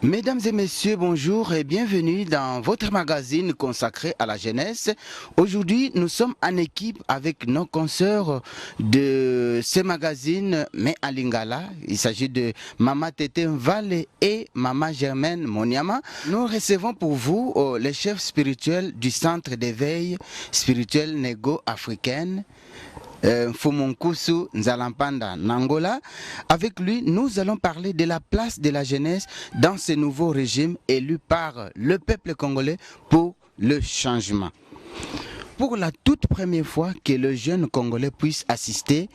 Mesdames et messieurs, bonjour et bienvenue dans votre magazine consacré à la jeunesse. Aujourd'hui, nous sommes en équipe avec nos consoeurs de ce magazine, mais à Lingala. Il s'agit de Mama Tete Mvale et Mama Germaine Moniama. Nous recevons pour vous les chefs spirituels du centre d'éveil spirituel négo-africaine. Fumunkusu Nzalampanda Nangola. Avec lui, nous allons parler de la place de la jeunesse dans ce nouveau régime élu par le peuple congolais pour le changement. Pour la toute première fois que le jeune congolais puisse assister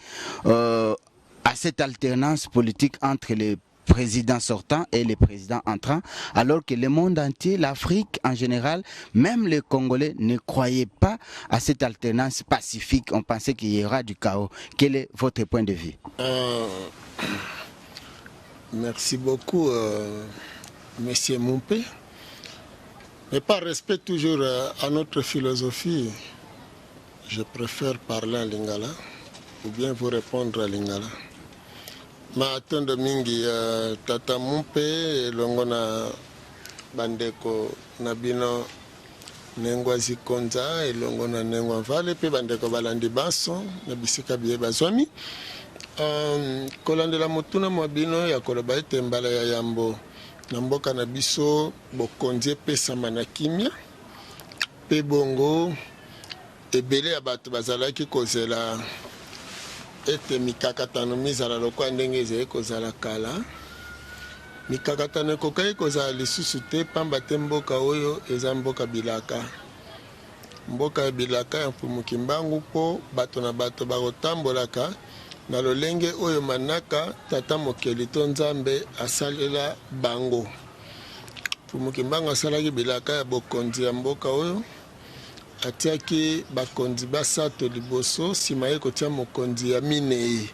à cette alternance politique entre les président sortant et les présidents entrants, alors que le monde entier, l'Afrique en général, même les Congolais ne croyaient pas à cette alternance pacifique. On pensait qu'il y aura du chaos. Quel est votre point de vue? Merci beaucoup, Monsieur Mompé. Mais par respect toujours à notre philosophie, je préfère parler en lingala ou bien vous répondre à lingala. Matendo mingi tata Mumpe longo na bandeko na bino nengwa zikonza elongo na nengwa vale pe bandeko balandi baso na bisika biye bazwami kolandela motuna mwa bino ya koloba ete mbala ya yambo na mboka na biso bokonzi epesama na kimia pe bongo ebele ya bato bazalaki kozela ete mikakatano mizala lokwa ndenge ezali kozala kala mikakatano ekokai kozala lisusu te pamba te mboka oyo eza mboka bilaka mboka ya bilaka ya Mfumukimbangu mpo bato na bato bakotambolaka na lolenge oyo manaka tata mokeli to nzambe asalela bango. Mfumukimbangu asalaki bilaka ya bokonzi ya mboka oyo atiaki bakonzi basato liboso nsima ye kotia mokonzi ya minei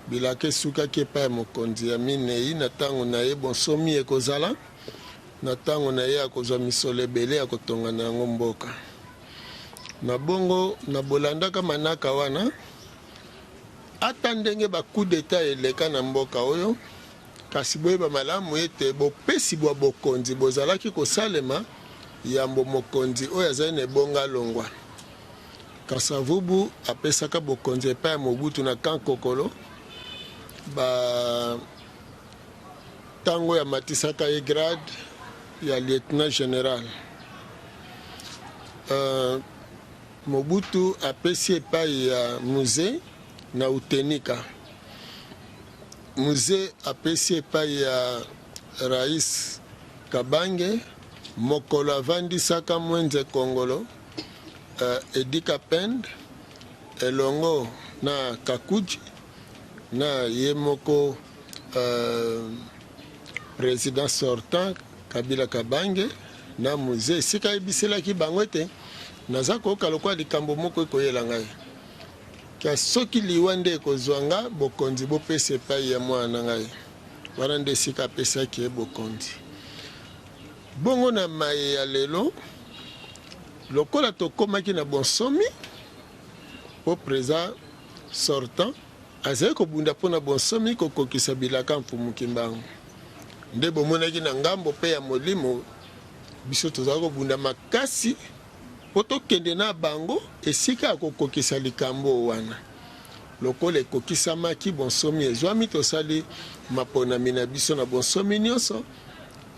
bilaka esukaki epai ya mokonzi ya minei na ntango na ye bonsomi ekozala na ntango na ye akozwa misolo ebele ya kotonga na yango mboka na bongo na bolandaka manaka wana ata ndenge bacoup d'etat eleka na mboka oyo kasi boyeba malamu ete bopesi bwa bokonzi bozalaki kosalema yambo mokonzi oyo azali na ebonga longwa Kasavubu apesaka bokonzi epai ya Mobutu na Kankokolo tango ya matisaka ye grade ya lieutenant général Mobutu apesi epai ya Muze na Utenika Muze apesi epai ya Rais Kabange mokolo avandisaka mwenze Kongolo Edika Pend elongo na Kakuji na ye moko président sortant Kabila Kabange na Muze esika ebiselaki bango ete naza koyoka lokwa likambo moko ekoyela ngai ka soki liwa nde ekozwanga bokonzi bopesa epai ya mwana ngai wana nde esika apesaki ye bokonzi. Bongo na maye ya lelo lokola tokomaki na bonsomi po président sortant azali kobunda mpona bonsomi kokokisa bilaka Mfumukimbangu nde bomonaki na ngambo mpe ya molimo biso tozala kobunda makasi po tokende na bango esika ya kokokisa likambo wana lokola ekokisamaki bonsomi ezwami tosali maponami na biso na bonsomi nyonso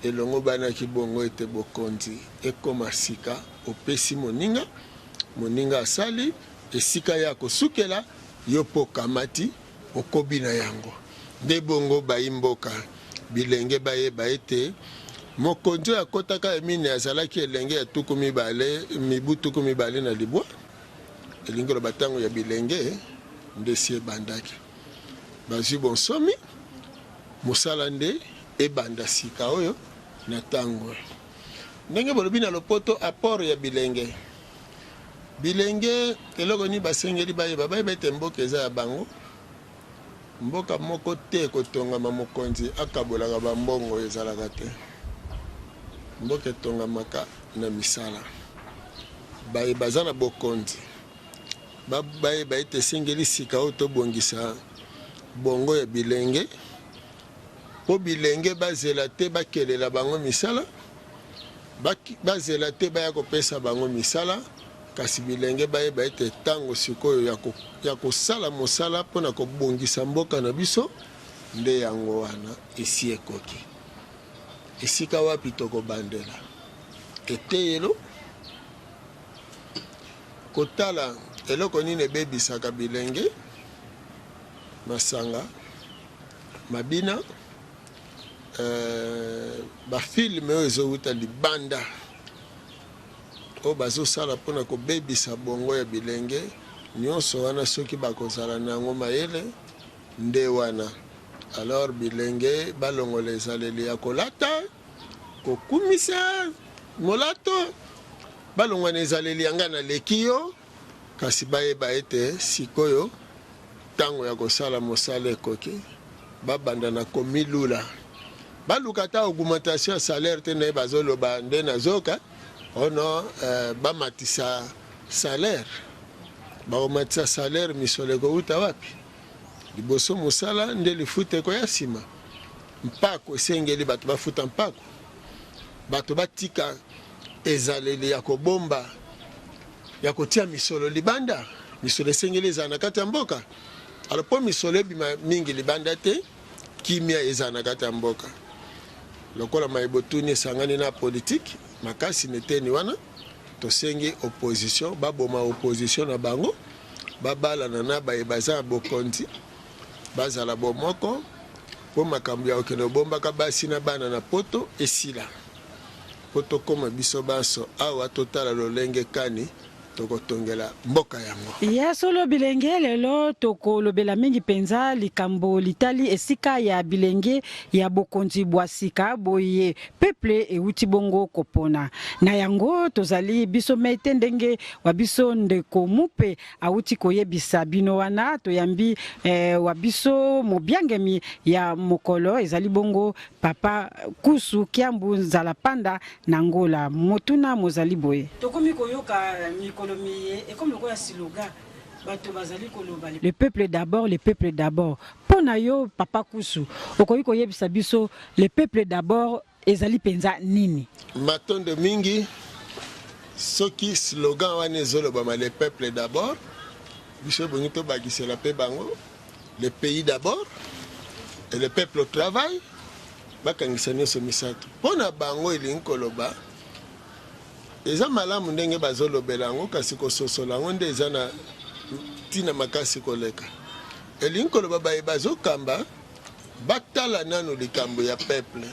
elongo banaki bongo ete bokonzi ekoma sika opesi moninga asali esika ya kosukela yo po kamati okobi na yango nde bongo bayimboka bilenge bayeba ete mokonzi oyo akotaka emine azalaki elenge ya mibu tuku mibale na libwa elingi loba ntango ya bilenge nde si ebandaki bazwi bonsomi mosala nde ebanda sika oyo na tango ndenge bolobi na lopoto apport ya bilenge eloko ni basengeli bayeba ete mboka eza ya bango mboka moko te kotongama mokonzi akabolaka bambongo ezalaka te mboka etongamaka na misala baza na bokonzi bayeba ete esengeli sika oyo tobongisa bongo ya bilenge po bilenge bazela te bakelela bango misala bazela te baya kopesa bango misala kasi bilenge bayeba ete ntango sikoyo ya kosala mosala mpona kobongisa mboka na biso nde yango wana esi ekoki esika wapi tokobandela eteyelo kotala eloko nini ebebisaka bilenge masanga mabina bafilme oyo ezowuta libanda oyo bazosala mpona kobebisa bongo ya bilenge nyonso wana soki bakozala na yango mayele nde wana alors bilenge balongola ezaleli ya kolata kokumisa molato balongwa na ezaleli yanga na leki yo kasi bayeba ete sikoyo ntango ya kosala mosala ekoki babanda na komilula baluka ta augmentation ya salaire te naye bazoloba nde nazoka ono bamatisa salaire baomatisa salaire misolo ekouta wapi liboso mosala nde lifuta ekoya nsima mpako esengeli bato bafuta mpako bato batika ezaleli ya kobomba ya kotia misolo libanda misolo esengeli ezala na kati ya mboka alors mpo misolo ebima mingi libanda te kimia ezala na kati ya mboka lokola maibotuni esangani na politike makasi neteni wana tosengi opposition baboma opposition na bango babalana na baza na bokonzi bazala bomoko mpo makambo ya okende obombaka basi na bana na poto esila po tokoma biso baso awa totala lolenge kani tokotongela mboka yango ya solo bilenge lelo tokolobela mingi penza likambo litali esika ya bilenge ya bokonzi bwa sika boye peuple euti bongo kopona na yango tozali biso mete ndenge wa biso ndeko mupe auti koyebisa bino wana toyambi wa biso mobiangemi ya mokolo ezali bongo papa Kusu Kiambu Nzala Panda na Ngola motuna mozali boye tokomi koyoka le peuple d'abord, le peuple d'abord. Pona yo papa Kusu, okoyi koyebisa biso le peuple d'abord ezali penza nini? Matonde mingi soki slogan wana ezolobama le peuple d'abord, biso bongi tobakisela pe bango le pays d'abord et le peuple au travail bakangisa nyonso misato. Pona bango elingi koloba eza malamu ndenge bazolobela yango kasi kososola yango nde eza na ntina makasi koleka elingi koloba baye bazokamba batala nano likambo ya peuple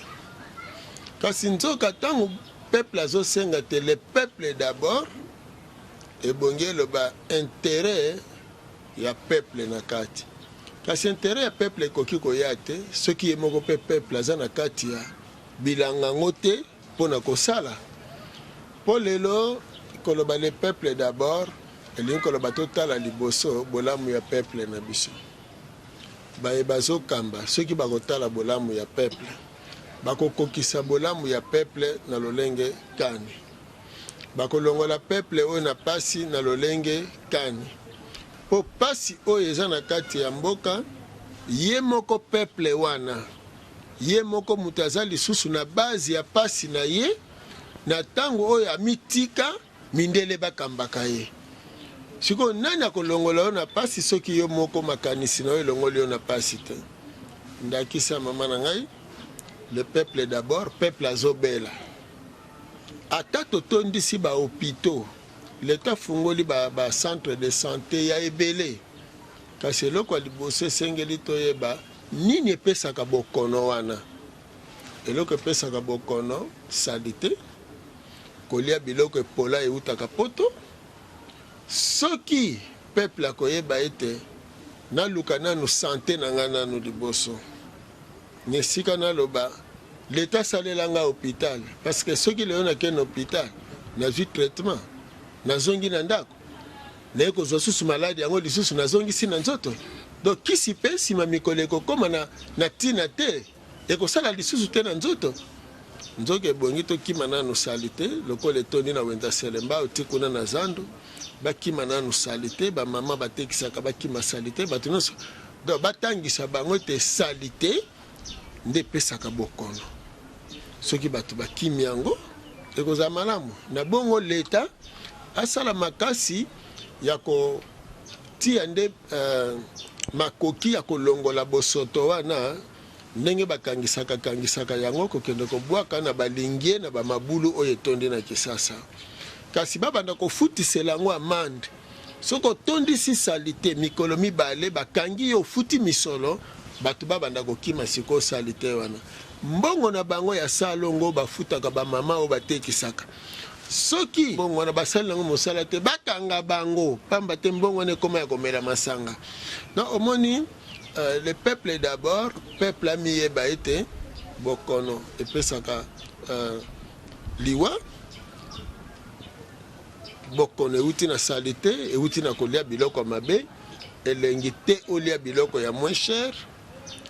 kasi nzoka ntango peuple azosenga te le peuple d'abord ebongi eloba intérêt ya peuple na kati kasi intérêt ya peuple ekoki koya te soki ye moko mpe peuple aza na kati ya bilanga yango te mpona kosala po lelo koloba le peuple d'abord elingi koloba totala liboso bolamu ya peuple na biso baye bazokamba soki bakotala bolamu ya peuple bakokokisa bolamu ya peuple na lolenge kani bakolongola peuple oyo na pasi na lolenge kani po pasi oyo eza na kati ya mboka ye moko peuple wana ye moko moto aza lisusu na base ya pasi na ye na tango oyo amitika mindele bakambaka ye siko nani akolongola yo na pasi soki yo moko makanisi na yo elongoli yo na pasi te ndakisa mama na ngai le peuple d'abord peuple azobela ata totondisi bahopitau leta fungoli ba centre de santé ya ebele kasi eloko ya liboso esengeli toyeba nini epesaka bokono wana eloko epesaka bokono salite kolia biloko epola eutaka poto soki peuple akoyeba ete naluka nanu santé na nga nanu liboso nesika naloba leta salelanga hôpital parce que soki leo nakende hôpital nazwi traitement nazongi na ndako naye kozwa susu maladi yango lisusu nazongisi na nzoto donc kisi mpe nsima mikolo ekokóma na ntina te ekosala lisusu te na nzoto nzoka ebongi tokima nanu sali te lokola etondi na wenza selemba oti kuna na zando bakima nanu sali te bamama batekisaka bakima sali te bato nyonso donc batangisa bango ete sali te nde pesaka bokono soki bato bakimi yango ekozala malamu na bongo leta asala makasi ya kotia nde makoki ya kolongola bosoto wana ndenge bakangisaka yango kokende kobwaka na balingie na bamabulu oyo etondi na Kisasa kasi babanda kofutisela yango amande soki otondisi salite mikolo mibale bakangi yo ofuti misolo bato babanda kokima siko salite wana mbongo na bango ya salongo bafutaka bamama oyo batekisaka soki mbongo wana basali yango mosala te bakanga bango pamba te mbongo wana ekoma ya komela masanga na omoni le peuple d'abord peuple amiyeba ete bokono epesaka liwa bokono euti na salite euti na kolia biloko mabe elengi te olia biloko ya moins cher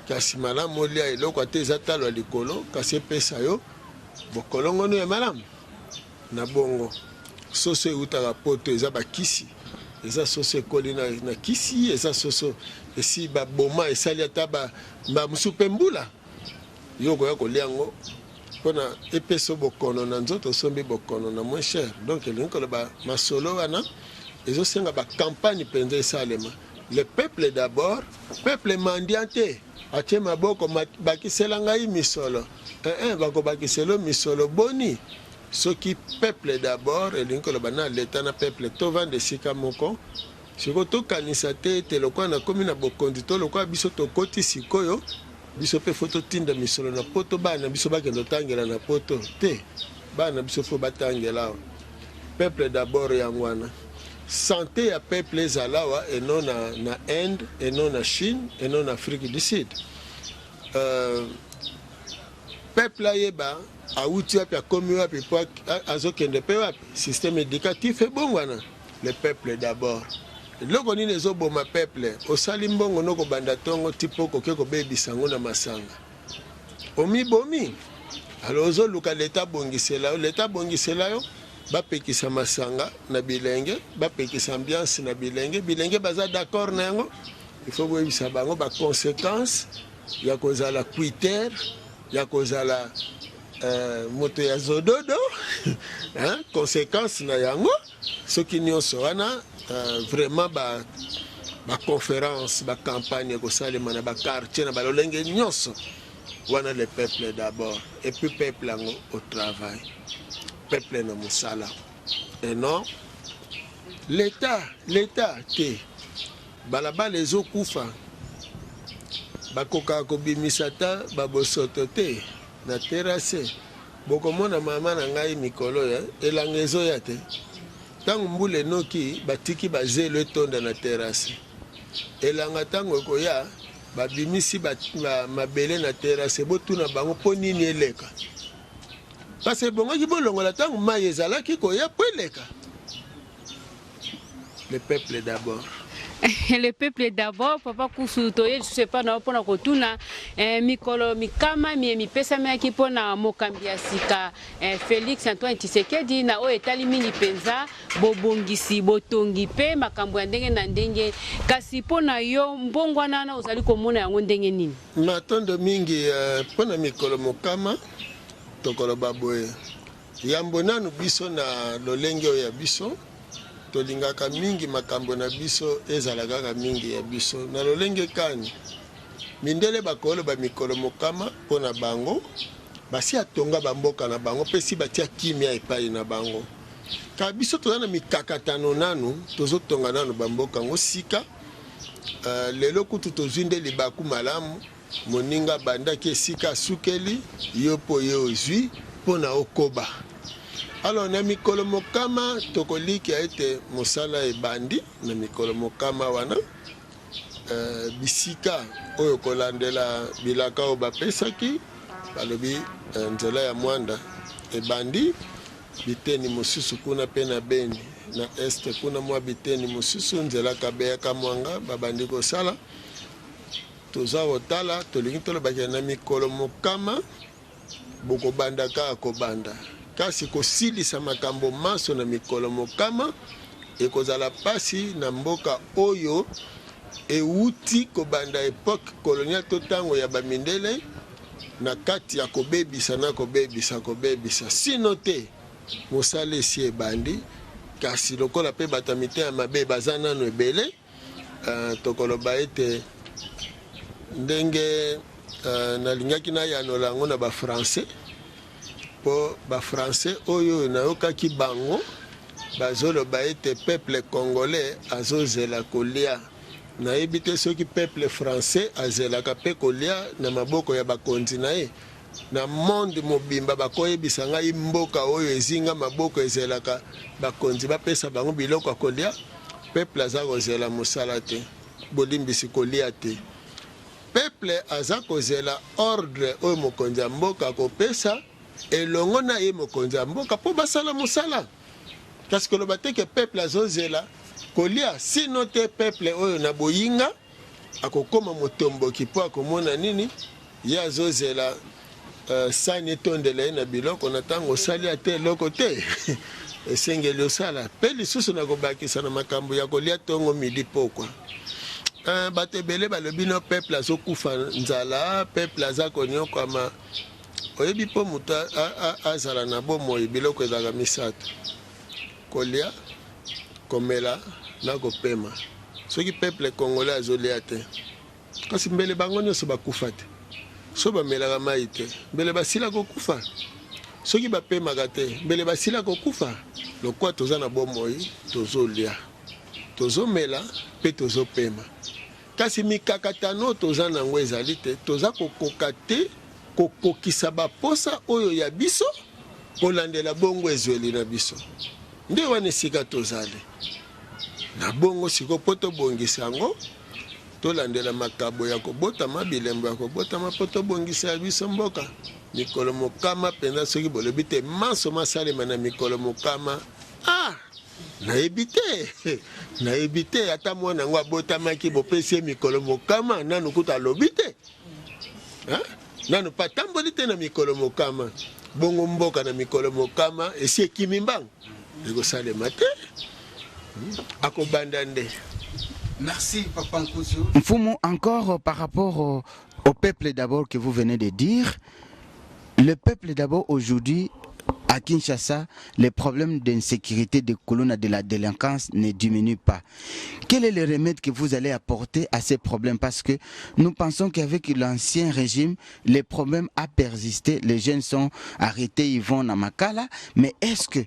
kasi malamu olia eloko ate eza talo ya likolo kasi epesa yo bokono ngono ya malamu na bongo soso eutaka poto eza bakisi eza soso ekoli na kisi eza soso esi baboma esali ata bamusupe mbula yo koya kolia yango mpona epesa bokono na nzoto osombi bokono na moins cher donc elingi koloba masolo wana ezosenga bakampagne mpenza esalema le peuple d'abord peuple mendiant te atie maboko bakisela ngai misolo bakobakiselo misolo boni soki peuple d'abord elingi koloba na leta na peuple tovanda esika moko siko tokanisa te ete lokwa na komi na bokondi to lokwa biso tokoti sikoyo biso mpe fo totinda misolo na poto bana biso bakende otangela na poto te bana biso fo batangela awa peuple d'abord yango wana santé ya peuple ezala awa eno na Inde eno na Chine eno na Afrique du Sud peuple ayeba awuti wapi akomi wapi po azokende mpe wapi système éducatif ebongo wana le peuple d'abord eloko nini ezoboma peuple osali mbongo nokobanda ntongo tipo okoki kobebisa yango na masanga omibomi alo ozoluka leta bongisela yo bapekisa masanga na bilenge bapekisa ambiance na bilenge baza d'accord na yango il faut boyebisa bango baconséquence ya kozala cuiter ya kozala moto ya zododo conséquence na yango soki nyonso wana vraiment baconférence bacampagne ekosalema na baquartier na balolenge nyonso wana le peuple d'abord et puis peuple yango au travail peuple na mosala et non l'état te balabala ezokufa bakokaka kobimisa ta babosoto te na terrasse bokomona mama na ngai mikolo ya elanga ezoya te ntango mbula enoki batiki bazelo etonda na terrasse elanga ntango ekoya babimisi mabele na terrasse botuna bango mpo nini eleka parce ebongoki bolongola ntango mai ezalaki koya mpo eleka le peuple d'abord. Le peuple d'abord, papa kusutoye, je sais pas na pona kotuna mikolo mikama mi pesa meki pona mokambia sika Félix Antoine Tshisekedi na o etali mingi penza bobongisi botongi pe makambo ya ndenge na ndenge kasi pona yo mbongwana na uzali komona yango ndenge nini matondo mingi pona mikolo mokama tokolo baboye yambo nanu biso na lolenge ya biso tolingaka mingi makambo na biso ezalaka mingi ya biso na lolenge kani mindele bakolo ba mikolo mokama pona bango basi atonga bamboka na bango pesi batia kimia epai na bango ka biso tozana mikakatano nanu tozotonga nanu bamboka ngo sika lelo kutu tozwinde libaku malamu moninga bandaki esika sukeli yopo yozwi pona okoba. Alors na mikolo mokama tokoliki ete mosala ebandi na mikolo mokama wana bisika oyo kolandela bilaka oyo bapesaki balobi nzela ya mwanda ebandi biteni mosusu kuna pe na Beni na este kuna mwa biteni mosusu nzela kabeya kamwanga babandi kosala toza otala tolingi tolobaki na mikolo mokama bokobandaka akobanda kasi kosilisa makambo maso na mikolo mokama ekozala pasi na mboka oyo euti kobanda epoque coloniale to tango ya bamindele na kati ya kobebisa na kobebisa sino te mosala esi ebandi kasi lokola mpe bato ya mitema ya mabe baza nano ebele tokoloba ete ndenge nalingaki nayanola yango na bafrançais mpo bafrançais oyo nayokaki bango bazoloba ete peuple congolais azozela kolia nayebi te soki peuple français azelaka mpe kolia na maboko ya bakonzi na ye na monde mobimba bakoyebisa ngai mboka oyo ezinga maboko ezelaka bakonzi bapesa bango biloko ya kolia peuple aza kozela mosala te bolimbisi kolia te peuple aza kozela ordre oyo mokonzi ya mboka akopesa elongo na ye mokonzi ya mboka mpo basala mosala kasi koloba te ke peuple azozela kolia sino te peuple oyo na boyinga akokoma motomboki mpo akomona nini ye azozela sani etondela ye na biloko na ntango osali ate eloko te esengeli osala mpe lisusu na kobakisa na makambo ya kolia ntongo midi pokwa bato ebele balobi no peuple azokufa nzala peuple aza konyokwama oyebi mpo moto azala na bomoi biloko ezalaka misato kolia komela na kopema soki peuple congolais azolia te kasi mbele bango nyonso bakufa te so bamelaka mai te mbele basila kokufa soki bapemaka te mbele basila kokufa lokwa toza na bomoi tozolia tozomela mpe tozopema kasi mikakatano toza nango ezali te toza kokoka te kokokisa baposa oyo ya biso kolandela bongo ezweli na biso nde wana esika tozali na bongo siko mpo tobongisa yango tolandela makabo ya kobotama bilembo ya kobotama mpo tobongisa ya biso mboka mikolo mokama mpenza soki bolobi te maso masalema na mikolo mokama nayebi te ata mwana yango abotamaki bopesi ye mikolo mokama nanu kuta alobi te nanu patamboli te na mikolo mokama bongo mboka na mikolo mokama esi ekimi mbango ekosalema te akobanda nde. Merci Papa Nkuzu. Mfumu, encore par rapport au peuple d'abord que vous venez de dire, le peuple d'abord aujourd'hui à Kinshasa, les problèmes d'insécurité, de colonne, de la délinquance ne diminuent pas. Quel est le remède que vous allez apporter à ces problèmes? Parce que nous pensons qu'avec l'ancien régime, les problèmes ont persisté, les jeunes sont arrêtés, ils vont à Makala, mais est-ce que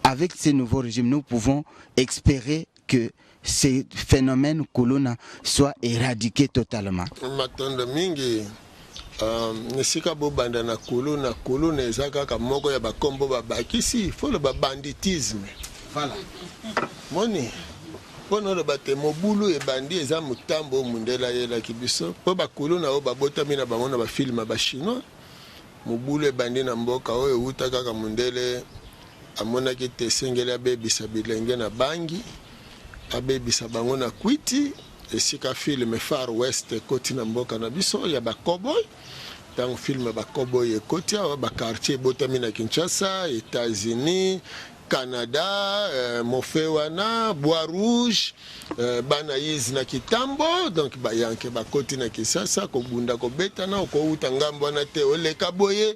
avec ce nouveau régime, nous pouvons espérer que ces phénomènes colonna soient éradiqués totalement? Nesika bobanda na kolona eza kaka moko ya bakombo babakisi folo babanditisme voilà moni pono le bate mobulu ebandi eza mutambo mundela yela kibiso po bakolona o babotami na bango na ba film ba chinois mobulu ebandi na mboka oyo uta kaka mundele amona ki tesengela bebisa bilenge na bangi abebisa bango na kwiti esika film Far West koti na mboka na biso ya ba cowboy tant film ba cowboy ekoti ya ba quartier botami na Kinshasa, États-Unis, Canada, Mofewana, Bois Rouge, bana yizi na kitambo donc ba yanke ba koti na Kinshasa ko bunda ko betana ko uta ngambo na te oleka boye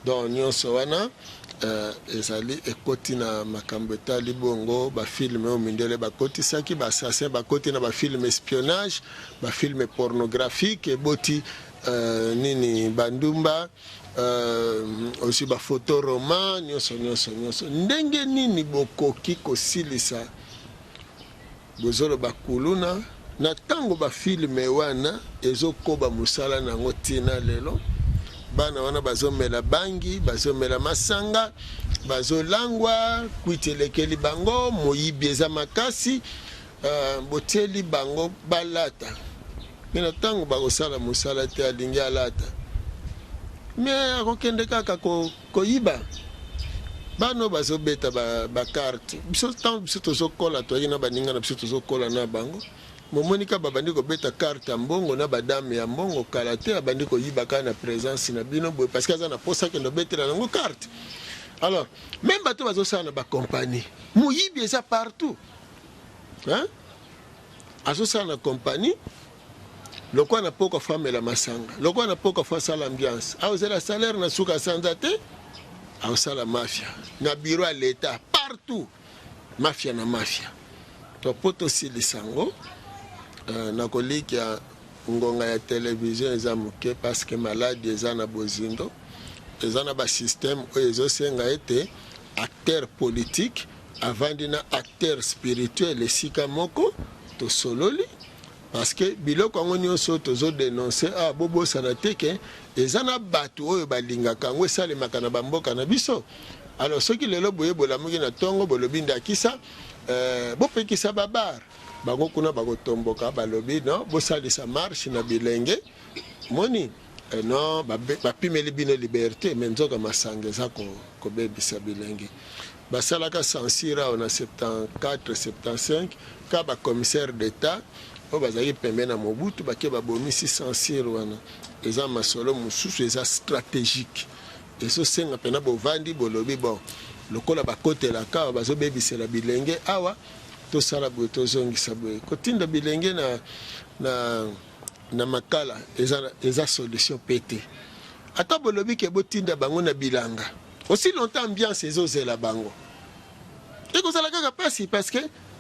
donc nyonso wana ezali ekoti na makambo etali bongo ba film o mindele ba koti saki ba assassin ba koti na ba film espionnage ba film pornographique eboti nini bandumba aussi ba photo roman nyonso ndenge nini bokoki kosilisa bozolo bakuluna na tango ba film wana ezokoba musala nango tina lelo bana wana bazomela bangi bazomela masanga bazolangwa kwitelekeli bango moyibi eza makasi boteli bango balata mina tango bakosala musala te alingi alata me akokende kaka koyiba bano bazobeta bakarte biso tango biso tozokola toyaki na baninga na biso tozokola na bango momonika babandi kobeta carte ya mbongo na badame ya mbongo kala te abandi koyiba kaka na présence na bino boye parce que aza na posa kende obetela nango carte alors même bato bazosala na bacompagnie moyibi eza partout azosala na compagnie Loko na poko femme la masanga. Loko na poko fa sala ambiance. A la salaire na suka sanzate. A sala mafia. Na bureau à l'état partout. Mafia na mafia. To poto si lisango. Na koliki ya ngonga ya télévision eza muke parce que malade eza na bozindo. Eza na ba système o ezo senga ete acteur politique avant dina acteur spirituel esika moko to sololi. Parce que biloko ngo nyonso tozo dénoncer bobo sanateke ezana batu oyo balingaka ngo esalemaka na bamboka na biso. Alors soki lelo boye bolamuki na tongo bolobi ndakisa bopekisa babar bango kuna bakotomboka balobi no bosalisa marche na bilenge moni non bapimeli bino liberté mais nzoka masanga eza kobebisa bilenge basalaka censure na 74 75 ka commissaire d'état o bazali pembe na Mobutu bake babomisi censure wana eza masolo mususu eza stratégique eso senga pena bovandi bolobi bon lokola bakotelaka bazobebisela bilenge awa tosala boye tozongisa boye kotinda bilenge na makala eza solution pété ata bolobi ke botinda bango na bilanga aussi longtemps ambiance ezozela bango ekozala kaka pasi parce que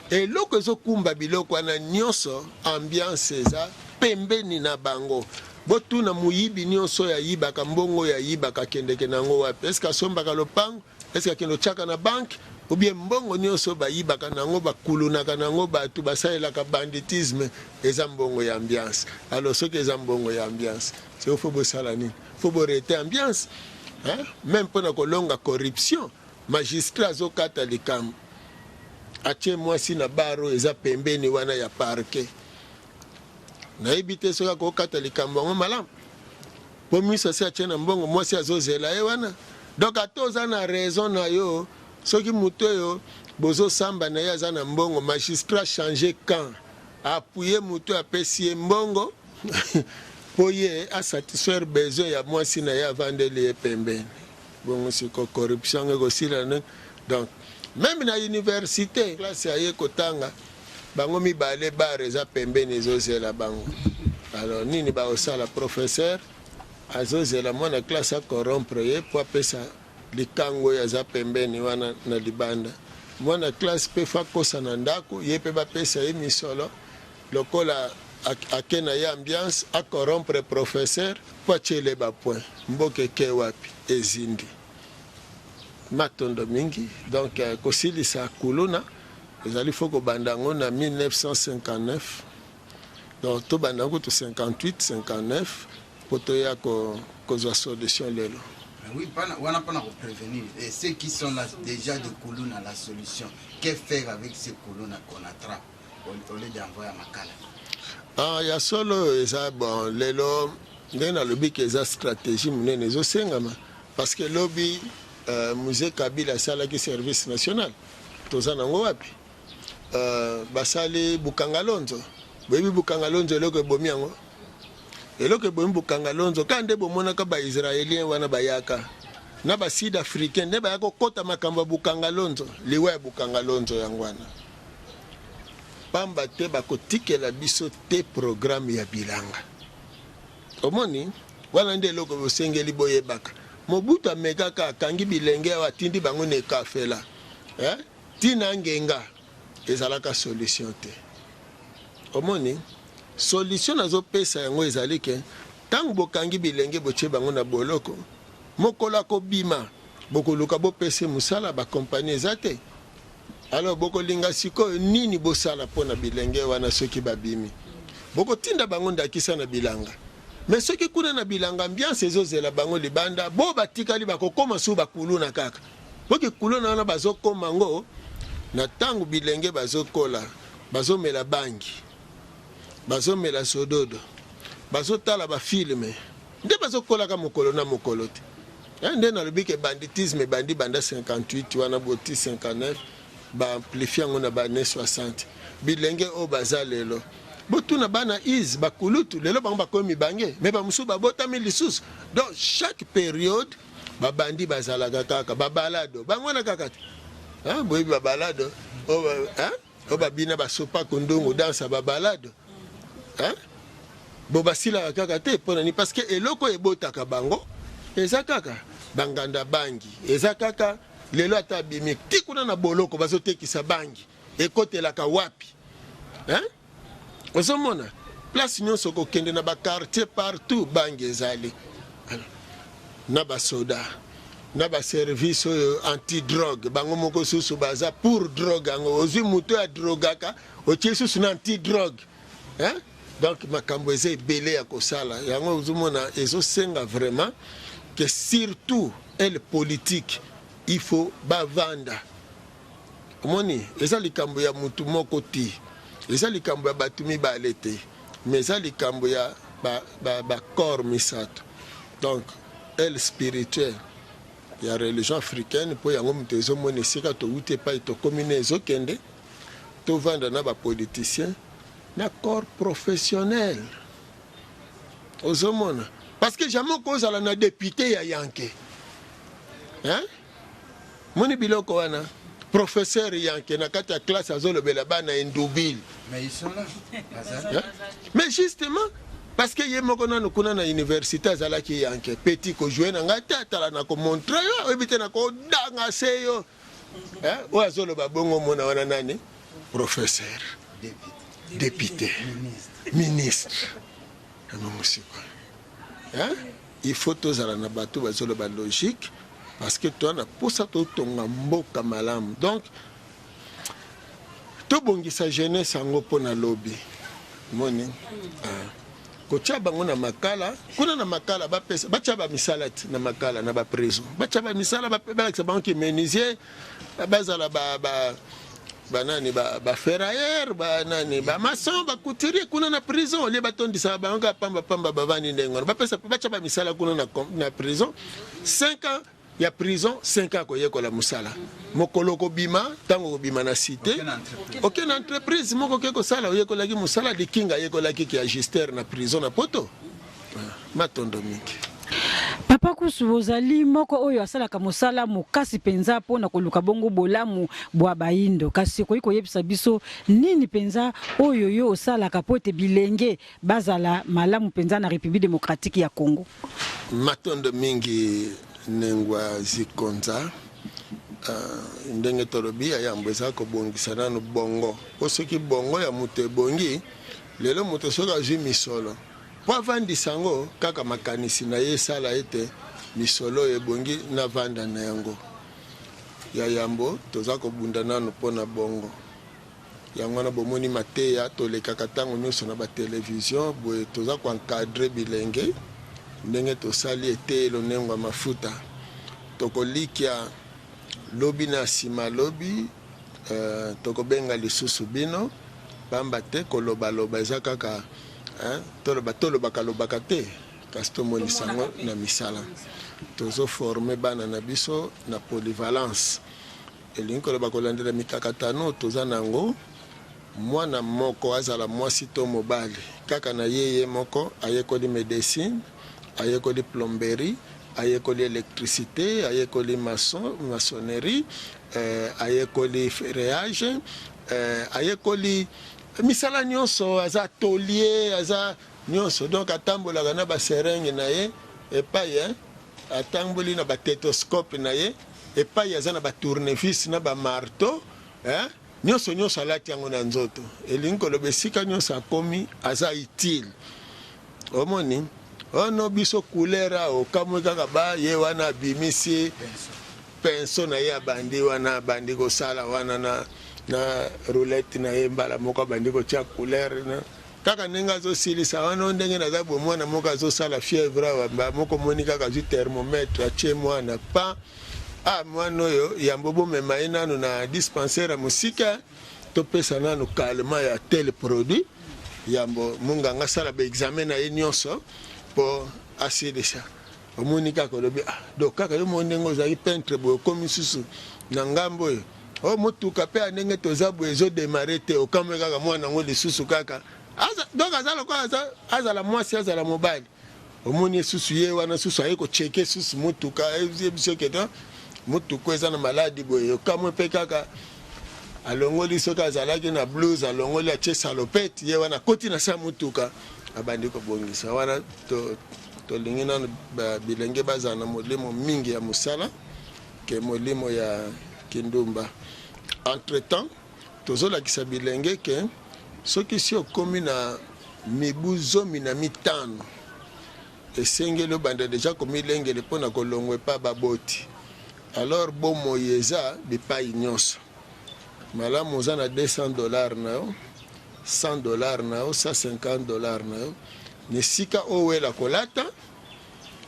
eloko ezokumba biloko wana nyonso ambiance eza pembeni na bango botuna muyibi nyonso yayibaka mbongo yayibaka kendeke nango wapi eske asombaka lopango eske akende otyaka na banke ou bien mbongo nyonso bayibaka nango bakulunaka nango bato basalelaka banditisme eza mbongo ya ambiance. Alors soki eza mbongo ya ambiance c'est faut bosala nini faut borete ambiance même mpona kolonga corruption magistrat azokata likambo atie mwasi na baro eza pembeni wana ya parquet nayebi te soki akokata likambo yango malamu po miso asi atie na mbongo mwasi azozela ye wana donc ata oza na raison na yo soki moto oyo bozosamba na ye aza na mbongo magistrat change camp appuye moto apesi ye mbongo po ye asatisfaire besoin ya mwasi na ye avandeli ye pembeni bongo siko corruption ekosila ne donc même na université classe aye kotanga bango mibale bar eza pembeni ezozela bango alors nini baosala professeur azozela mwana classe akorrompre ye po apesa likango ya za pembeni wana na libanda mwana classe pe fa kosa na ndako ye pe bapesa ye misolo lokola akena ye ambiance akorrompre professeur po achele bapoint mboke ke wapi ezindi matondo mingi donc kosilisa kuluna ezali fo kobanda yango na 1959 donc tobanda yango to 58 59 po toya kozwa solution lelo. Oui, on n'a pas à prévenir. Et ceux qui sont là déjà de colonnes à la solution, que faire avec ces colonnes qu'on attrape au lieu d'envoyer à Makala? Il y a solo, bon, les lots, il y a lobby qui est une stratégie, parce que le lobby, musée Kabila, c'est le service national. Tout ça, on a vu. Basali Bukangalonzo. Baby Bukangalonzo, le que Bomiango. Eloko bombu kangalonzo kande bomona ka ba israélien wana bayaka na ba sud africain ne ba yako kota makamba bukangalonzo liwe bukangalonzo yangwana pamba te bakotikela biso te programme ya bilanga omoni wana nde eloko bosengeli boyebaka Mobutu amekaka akangi bilenge watindi bango ne kafela tina ngenga ezalaka solution te omoni solution nazo pesa yango ezali ke tango bokangi bilenge boche bango na boloko mokola ko bima bokoluka bo pese musala ba compagnie ezate alors bokolinga siko nini bosala pona bilenge wana soki babimi bokotinda bango ndakisa na bilanga mais soki kuna na bilanga ambiance ezozela bango libanda bo batikali bakokoma su bakuluna kaka boki kuluna wana bazokoma ngo na tango bilenge bazokola bazomela bangi bazomela sododo bazotala ba filme nde bazokolaka mokolo na mokolo te nde nalobi ke banditisme bandi banda 58 wana boti 59 ba amplifie yango na bane 60 bilenge o baza lelo botuna bana is bakulutu lelo bango bakomi bange me bamusu babotami lisusu donc chaque période babandi bazalaka kaka babalado bango na kaka boyebi babalado o babina basopa kondongo dansa babalado bobasila kaka te ponani parce que eloko ebotaka bango eza kaka banganda bangi eza kaka lelo ata bimi ti kuna na boloko bazotekisa bangi ekotelaka wapi hein ozomona place nyonso kokende na bakartier partout bangi ezali na basoda na baservice oyo anti-drogue bango moko susu baza pour drogue yango ozwi moto ya drogaka otie susu na anti-drogue hein? Donc makambo eza ebele ya kosala yango ozomona ezosenga vraiment que surtout elle politique il faut bavanda omoni eza likambo ya mutu moko ti eza likambo ya batu mibale te mais eza likambo ya ba corps misato donc elle spirituelle ya religion africaine po yango mutu ezomona esika touti epai tokomi na ezokende tovanda na bapoliticien na corps professionnel ozomona parce que jamais okozala na député ya yanke hein? Moni biloko wana professeur yanke na kati ya classe azolobela bana indubile mais ils sont là hein? Mais justement parce que ye moko nano kuna na université azalaki yanke petit ko jouer na ngata atala na ko montrer yo ebite na ko danga seyo hein o azoloba bongo mona wana nani professeur député ministre hein? Il faut tozala na bato bazoloba logique parce que toi na posa to tonga mboka malamu donc to bongisa jeunesse yango pona lobby moni kotia bango na makala kuna na makala bapesa batia ba misalati na makala na ba prison batia ba misala balakisa bango ki menuisier bazala banani ba ferrailleur banani ba maçon ba couturier kuna na prison le batondisa bango pamba bavani ndengo bapesa batia ba misala kuna na prison 5 ans ya prison 5 ans koyekola musala mokolo kobima tango kobima na cité aucune entreprise moko ke kosala oyekolaki musala likinga yekolaki ki ajuster na prison na poto matondo mingi. Papa Kusu ozali moko oyo asalaka mosala mokasi penza pona koluka bongo bolamu bwa baindo kasi koyiko yebisa biso nini penza oyo yo osalaka pote bilenge bazala malamu penza na République démocratique ya Congo. Matondo mingi nengwa zikonza ndenge tolobi ya mbweza ko bongisa nanu bongo osoki bongo ya mutu ebongi lelo mutu soka azwi misolo po avandisa yango kaka makanisi na ye esala ete misolo ebongi na vanda na yango ya yambo toza kobunda nanu mpona bongo yango wana bomoni mateya tolekaka ntango nyonso na batelevizio boye toza koencadre bilenge ndenge tosali etelo nengwa mafuta tokolikia lobi na nsima lobi tokobenga lisusu bino pamba te kolobaloba eza kaka tolobaka te kasi tomonisa yango na misala tozoforme bana na biso na polyvalence elingi koloba kolandela mikakatano toza nango mwana moko azala mwasi to mobali kaka na ye moko ayekoli médecine ayekoli plomberie ayekoli électricité ayekoli maçonnerie ayekoli ferrage ayekoli misala nyonso aza taulier aza nyonso donc atambolaka na baserenge na ye epai atamboli na batetoscope na ye epai aza na batournevis na bamarteau nyonso alati yango na nzoto elingi koloba esika nyonso akomi aza utile omoni ono biso couleur okamwi kaka ba ye wana abimisi penso na ye abandi wana abandi kosala wana na roulette na ye mbala moko abandi kotia couleur na kaka ndenge azosilisa wana ndenge naza bo mwana moko azosala fièvre moko moni kaka azwi thermomètre atie mwana pa mwana oyo yambo bomema ye nanu na dispensaire ya mosika topesa nanu calmant ya tel produit yambo munganga asala baexamen na ye nyonso po asilisa omoni kaka olobi donc kaka yo mo ndenge ozali peintre boye okomi susu na ngambo oyo motuka mpe ndenge toza boye ezodemare te okamwe kaka mwana yango lisusu kaka donc aza lokola azala mwasi azala mobali omoni esusu ye wana susu aye kocheke susu motuka biso kete motuka eza na maladi boye okamwe mpe kaka alongoli soki azalaki na blues alongoli atie salopete ye wana koti na sa motuka abandi kobongisa wana tolingi nano bilenge baza na molimo mingi ya mosala ke molimo ya kindumba. Entre temps tozolakisa bilenge ke soki si okomi na mibu 15 esengeli obanda deja komilengele mpona kolongwa epa baboti. Alors bomoi eza bipai nyonso malamu oza na $200 na yo, $100 na yo, $150 na yo, nesika owela kolata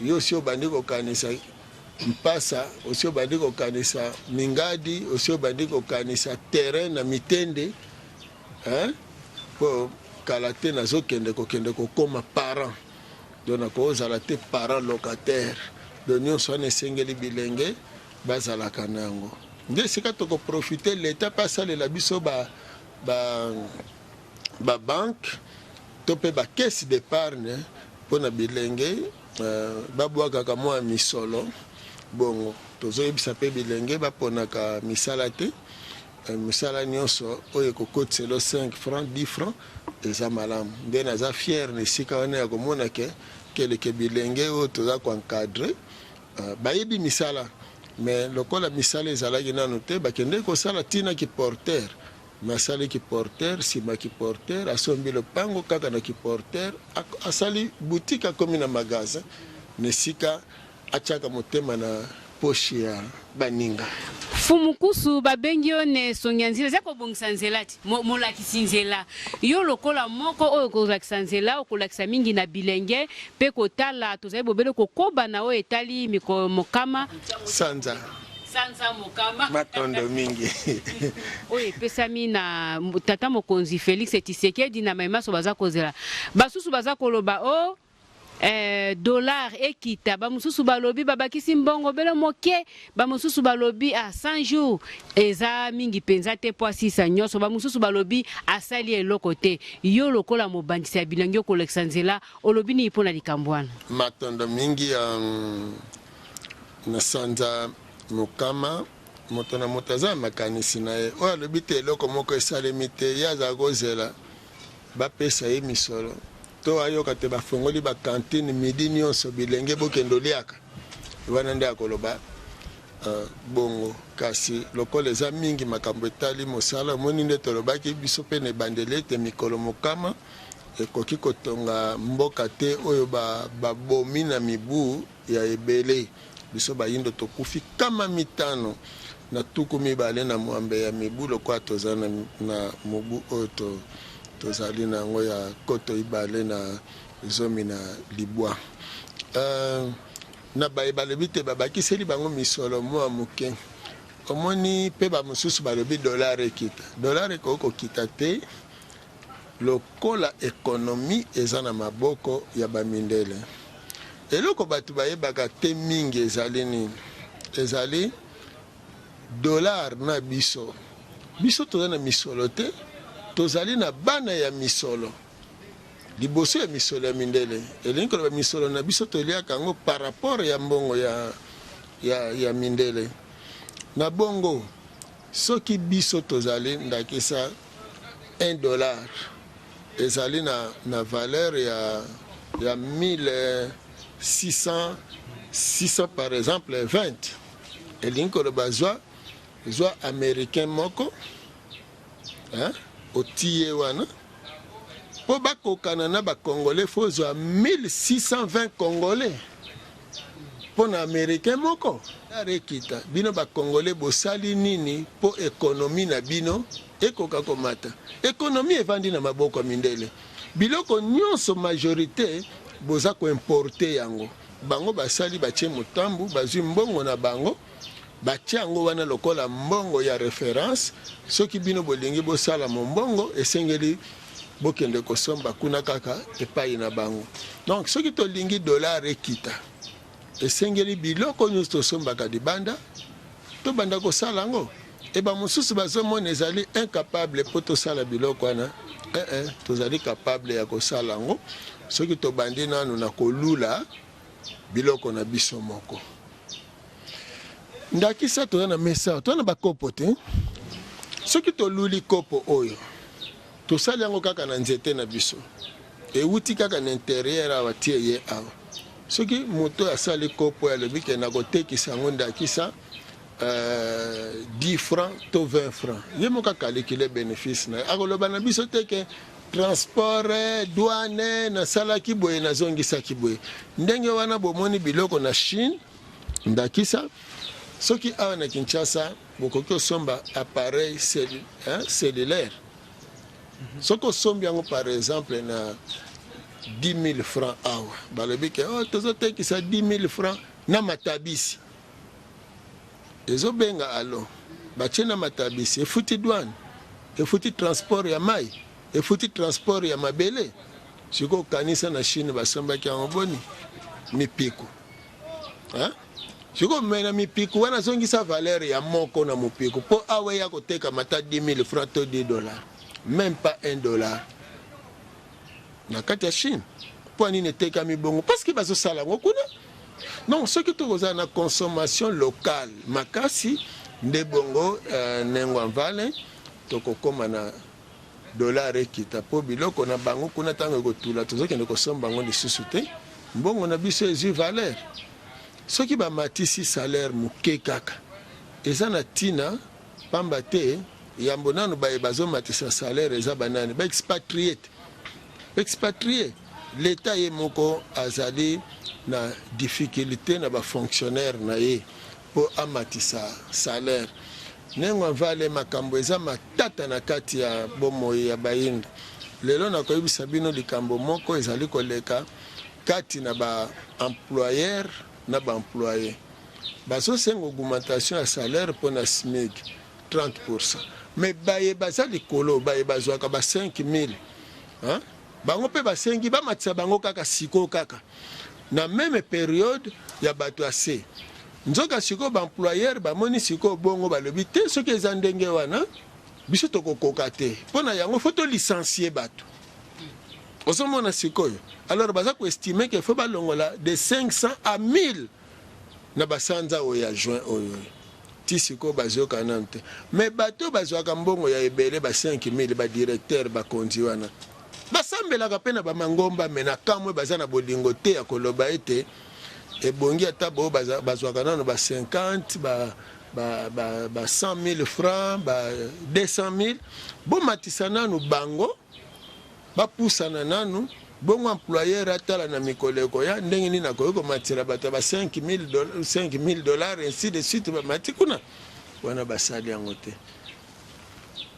yo si obandi kokanisa mpasa, osi obandi kokanisa mingadi, osi obandi kokanisa terrain na mitende, po kala te nazokende kokende kokoma parent, donc nakozala te parent locataire, donc nyonso wana esengeli bilenge bazalaka nango. Nde sika tokoprofite l'État mpe asalela biso banque to mpe bacaisse d'épargne mpona bilenge babwakaka mwa misolo. Bongo tozoyebisa mpe bilenge baponaka misala te, misala nyonso oyo ekokotiselo 5 francs 10 francs eza malamu. Nde naza fier na esika wana ya komona keleke bilenge oyo toza koencadre bayebi misala, mais lokola misala ezalaki nano te bakende kosala ntina kiporter, masali kiporter, nsima kiporter, asombi lopango kaka na kiporter, asali boutique akomi na magasin, nesika atiaka motema na poche ya baninga. Fumukusu babengi yo ne songia nzela za kobongisa nzela ti molakisi nzela yo lokola moko oyo kozakisa nzela okolakisa mingi na bilenge pe kotala tozali bobele kokoba na oyo etali mokama sanza mokama matondo mingi oyo epesami na tata mokonzi Félix Tshisekedi na maimaso baza kozela basusu baza koloba o dollar ekita bamususu balobi babakisi mbongo belo moke bamususu balobi a 100 jours eza mingi penza te po asisa nyonso bamususu balobi asali eloko te yo lokola mobandisi ya bilenge okolekisa nzela olobi ni ipona likambo wana matondo mingi na sanza mokama moto na moto aza makanisi na ye oyo alobi te eloko moko esalemi te ye aza kozela bapesa ye misolo to ayoka te bafongoli bakantine midi nyonso bilenge bokendo liaka wana nde akoloba bongo kasi lokola eza mingi makambo etali mosala omoni nde tolobaki biso mpe na ebandeli ete mikolo mokama ekoki kotonga mboka te oyo babomi na mibu ya ebele biso bayindo tokufi kama 5 na tuku 2 na mwambe ya mibu lokola toza na mobu oyo tozali nango ya koto 2 na 10 na balobi te babakiseli bango misolo mwa moke omoni mpe bamosusu balobi dollar ekita dollar ekokokita te lokola ekonomi eza na maboko ya bamindele eloko bato bayebaka te mingi ezali nini ezali dollar na biso toza na misolo te tozali na bana ya misolo liboso ya misolo ya mindele elingi koloba misolo na biso toliaka yango par rapport ya mbongo ya mindele na bongo soki biso tozali ndakisa $1 ezali na valeur ya 1600 par exemple 20 elingi koloba zwa américain moko otiye wana po bakokana na bakongolais fozwa 1620 congolais po na américain moko arekita bino bakongolais bosali nini po ekonomi na bino ekoka komata ekonomi evandi na maboko ya mindele biloko nyonso majorité boza koimporte yango bango basali batie motambu bazwi mbongo na bango batia yango wana lokola mbongo ya référence soki bino bolingi bosala mbongo esengeli bokende kosomba kuna kaka epai na bango donc soki tolingi dollar ekita esengeli biloko nyonso tosombaka libanda tobanda kosala yango eba mosusu bazomona ezali incapable po tosala biloko wana tozali capable ya kosala yango soki tobandi nanu na kolula biloko na biso moko ndakisa toza na mesa toza na bakopo te soki toluli kopo oyo tosali yango kaka na nzete na biso euti kaka na intérieur awa tie ye awa soki moto asali kopo alobi ke nakotekisa yango ndakisa 10 francs to 20 francs ye moko akalikile bénéfice na akoloba na biso te ke transport douane nasalaki boye nazongisaki boye ndenge wana bomoni biloko na Chine ndakisa soki awa na Kinshasa bokoki osomba appareil cellulaire soki osombi yango par exemple na 10 000 francs awa balobi ke tozotekisa 10 000 francs na matabisi ezobenga alo batie na matabisi efuti douane efuti transport ya mai efuti transport ya mabele siko kanisa na Chine basombaki yango boni mipiku siko mena mipiku wana zongisa valeur ya moko na mopiku po awe ya koteka mata 10 000 francs to $10 même pas $1 na kati ya Chine po ani neteka mibongo parce que bazosala ngo kuna non ce qui tokoza na consommation locale makasi nde bongo nengwa vale tokokoma na dollar ekita po biloko na bango kuna tango ekotula tozokende kosomba bango lisusu te mbongo na biso ezwi valeur soki bamatisi salaire moke kaka eza na ntina pamba te yambo nano bazomatisa salaire eza banani baexpatrie l'état ye moko azali na difficulté na bafonctionnaire na ye po amatisa salaire nengo vale makambo eza matata na kati ya bomoi ya bayinga lelo nakoyebisa bino likambo moko ezali koleka kati na baemployeur na baemployé bazosenga augmentation ya salaire mpo na SMIC 30%. Mais baye baza likolo baye bazwaka ba 5000 bango mpe basengi bamatisa bango kaka siko kaka na même période ya bato ase nzoka siko baemployeur bamoni siko bongo balobi te soki eza ndenge wana biso tokokoka te mpona yango fo tolicencie bato osomona sikoyo alors baza koestime ke fo balongola de 500 à 1000 na basanza oyo ya juin oyo ti siko bazoka nanu te mais bato bazwaka mbongo ya ebele ba 5000 badirecteur bakonzi wana basambelaka mpe na bamangomba me na kamwe baza na bolingo te ya koloba ete ebongi ata bo bazwaka nano ba 50 ba 100 000 francs ba 200 000 bomatisa nanu bango bapusana nanu bongo employeur atala na mikoleko ya ndenge nini akoki komatira bato ba $5,000 ainsi de suite bamati kuna wana basali yango te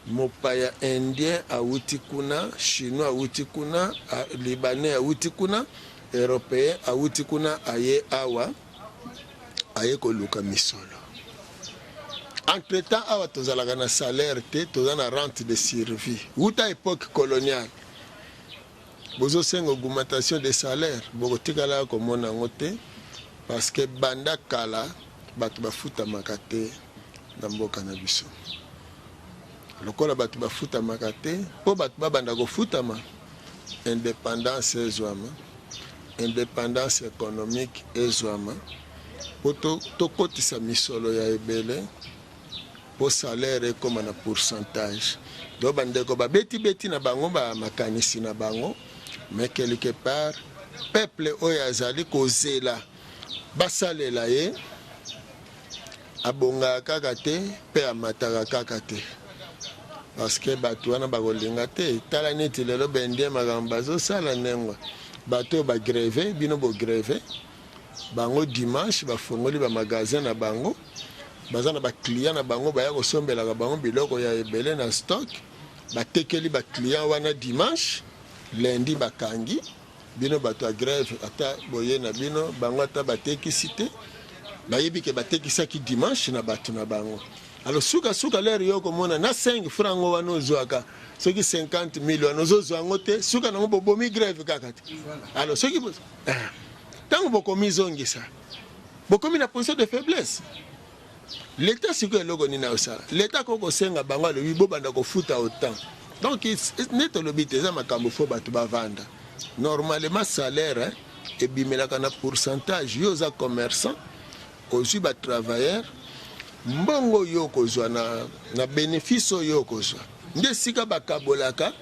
mopaya indien awuti kuna chinois awuti kuna libanais awuti kuna européen awuti kuna aye awa aye koluka misolo entre temps awa tozalaka na salaire te toza na rente de survie wuta époque coloniale bozosenga augmentation de salaire bokotikala komona yango te parce que banda kala bato bafutamaka te na mboka na biso lokola bato bafutamaka te mpo bato babanda kofutama indépendance ezwama indépendance économique ezwama po tokotisa misolo ya ebele po salaire ekoma na pourcentage do bandeko babeti na bango bamakanisi na bango mais quelque part peuple oyo azali kozela basalela ye abongaka kaka te mpe amataka kaka te parce que bato wana bakolinga te tala neti lelo bendie makambo bazosala ndengwa bato oyo bagreve bino bogreve bango dimanche bafongoli bamagasin na bango baza na baclient na bango baya kosombelaka bango biloko ya ebele na stock batekeli baclient wana dimanche lundi bakangi bino bato ya greve ata boye na bino bango ata batekisi te bayebi ke batekisaki dimanche na bato na bango alors suka lere yo komona na 5 francs wana ozwaka soki 50,000 wana ozozwa yango te suka nango bobomi greve kaka te alors soki ntango bokomi zongisa bokomi na position de faiblesse l'état siko eloko nini osala l'état kokosenga bango alobi bobanda kofuta autant donc neti olobi te eza makambo fo bato bavanda normalement salaire ebimelaka na pourcentage yo oza commerçant ozwi batravailleur mbongo yo kozwa na bénéfice oyo kozwa nde sika bakabolaka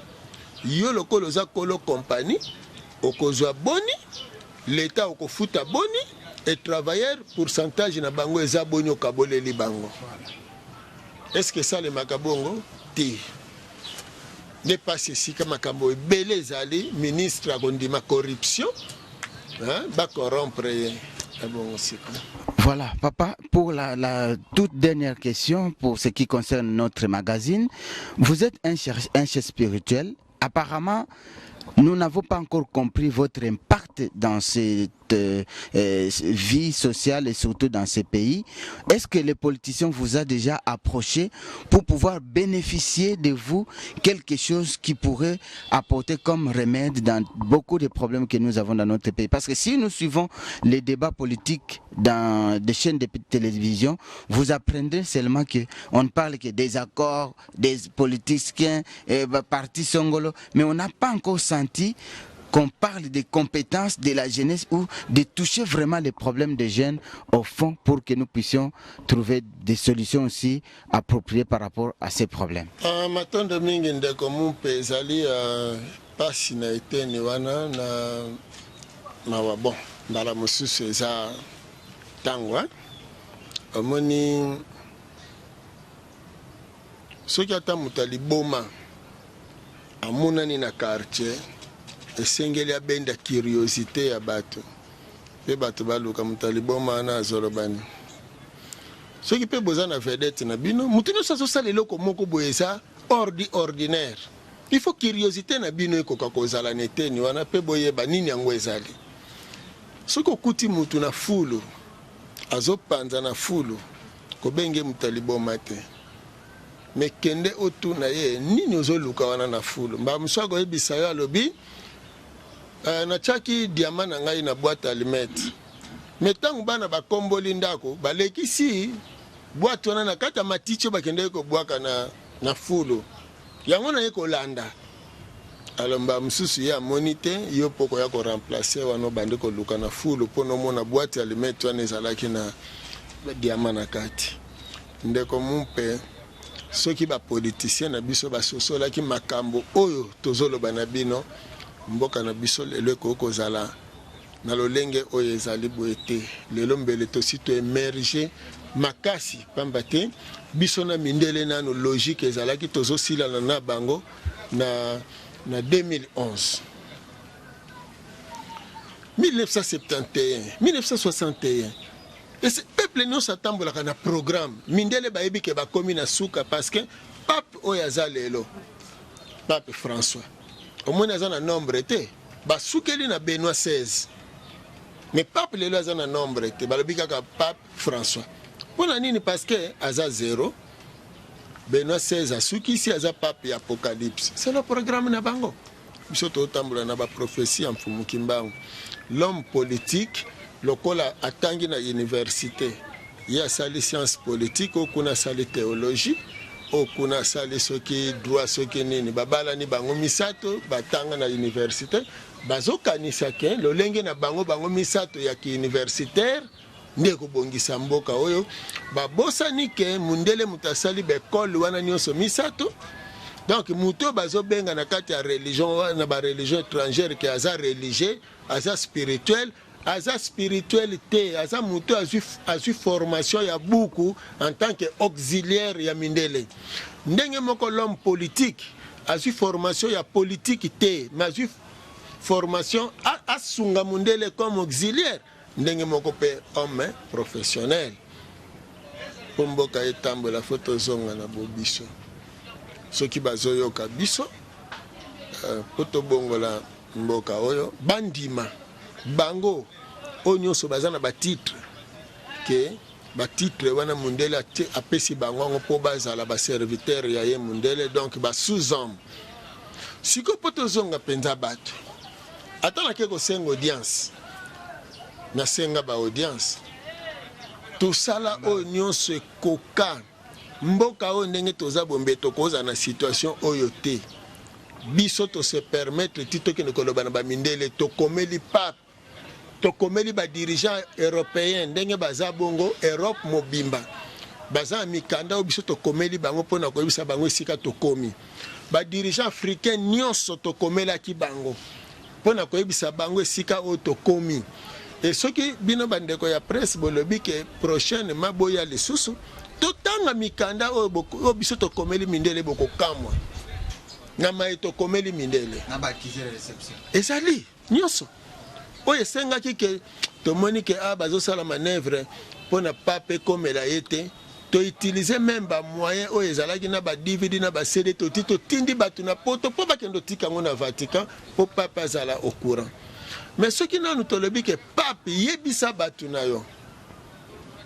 yo lokolo oza kolo compagnie okozwa boni, l'État okofuta boni, et travailleurs, pourcentage na bango eza boni okaboleli bango. Est-ce que ça le makabongo? Ti. Ne pas ceci comme makambo belé ezali, ministre a kondima corruption, hein, ba corrompre bon aussi. Voilà, papa, pour la toute dernière question, pour ce qui concerne notre magazine, vous êtes un chef spirituel. Apparemment, nous n'avons pas encore compris votre impact dans cette vie sociale et surtout dans ces pays. Est-ce que les politiciens vous ont déjà approché pour pouvoir bénéficier de vous quelque chose qui pourrait apporter comme remède dans beaucoup de problèmes que nous avons dans notre pays? Parce que si nous suivons les débats politiques dans des chaînes de télévision, vous apprendrez seulement qu'on ne parle que des accords, des politiciens, partis Songolo, mais on n'a pas encore senti qu'on parle des compétences de la jeunesse ou de toucher vraiment les problèmes des jeunes au fond pour que nous puissions trouver des solutions aussi appropriées par rapport à ces problèmes. Matondo mingi ndeko mumpe ezali pasi na eteni wana na bon mbala mosusu eza tangwa omoni soki ata moto aliboma amonani na quartier esengeli abenda curiosité ya bato pe bato baluka moto aliboma na azolobani soki pe boza na vedette na bino moto nyonso azosala eloko moko boye eza ordinaire. Il faut curiosité na bino ekoka kozala na eteni wana pe boyeba nini yango ezali. Soki okuti motu na fulu azopanza na fulu kobenge moto aliboma te, me kende otu na ye nini ozoluka wana na fulu mba mosu akoyebisa yo alobi natiaki diamant na ngai na boîte allumette, me ntango bana bakomboli ndako balekisi boîte wana na kati ya matiti oyo bakendeki kobwaka na fulu yango na ye kolanda. Alors mba mosusu ye amoni te yo poko ya koremplace wana obandi koluka na fulu mpo na omona boîte ya allumette wana ezalaki na diamant na kati. Ndeko mumpe soki bapoliticien na biso basosolaki makambo oyo tozoloba na bino mboka na biso lelo ekokozala na lolenge oyo ezali boye te. Lelo mbele tosi to emerge makasi pamba te biso na mindele nano logique ezalaki tozosilana na bango na 2011 1971 1961 et ce peuple nous s'attendait na programme mindele bayebi ke bakomi na suka parce que pape oyaza lelo pape François au moins aza na nombre te basukeli na Benoît XVI mais pape lelo aza na nombre te balobi kaka pape François pona nini parce que aza zéro Benoît XVI asukisi aza pape ya Apocalypse. C'est le programme na bango biso totambola na ba prophétie en fumuki mbango. L'homme politique lokola atangi na université ya sali science politique okuna sali théologie okuna sali soki droit soki nini babala ni bango misato batanga na université bazokanisa ke lolenge na bango misato ya ki universitaire ndeko bongisa mboka oyo babosani ke mundele mutasali bekole wana nyonso misato. Donc muto bazobenga na kati ya religion na ba religion étrangère ke aza religieux aza spirituel te aza muto azu formation ya buku en tant que auxiliaire ya mindele. Ndenge moko l'homme politique azu formation ya politique te mais azu formation asunga mundele comme auxiliaire. Ndenge moko pe homme professionnel po mboka etambola foto zonga na bobiso soki bazoyoka biso poto bongola mboka oyo bandima bango oyo nyonso baza na batitre ke batitre wana mundele apesi bango ngo po bazala baserviteur ya ye mundele donc basous-homme siko poto zonga penza bato atala ke kosenga audience na senga ba audience tosala oyo nyonso ekoka mboka oyo ndenge toza bombe tokoza na situation oyo te biso to se permettre titokende koloba na bamindele tokomeli pape tokomeli ba dirigeant européen ndenge baza bongo Europe mobimba baza mikanda oyo biso tokomeli bango mpona koyebisa bango esika tokomi ba dirigeant africain nyonso tokomelaki bango pona koyebisa bango esika oyo tokomi. Et soki bino bandeko ya presse bolobi ke prochaine maboya lisusu totanga mikanda oyo biso tokomeli mindele bokokamwa na mai tokomeli mindele na bakizela reception ezali nyonso oyo esengaki ke tomoni ke bazosala manœuvre mpona pape ekomela ye te toutilize même bamoyen oyo ezalaki na badividi na basede totindi bato na poto mpo bakende otika yango na Vatican mpo pape azala au courant. Mais soki nanu tolobi ke pape yebisa bato na yo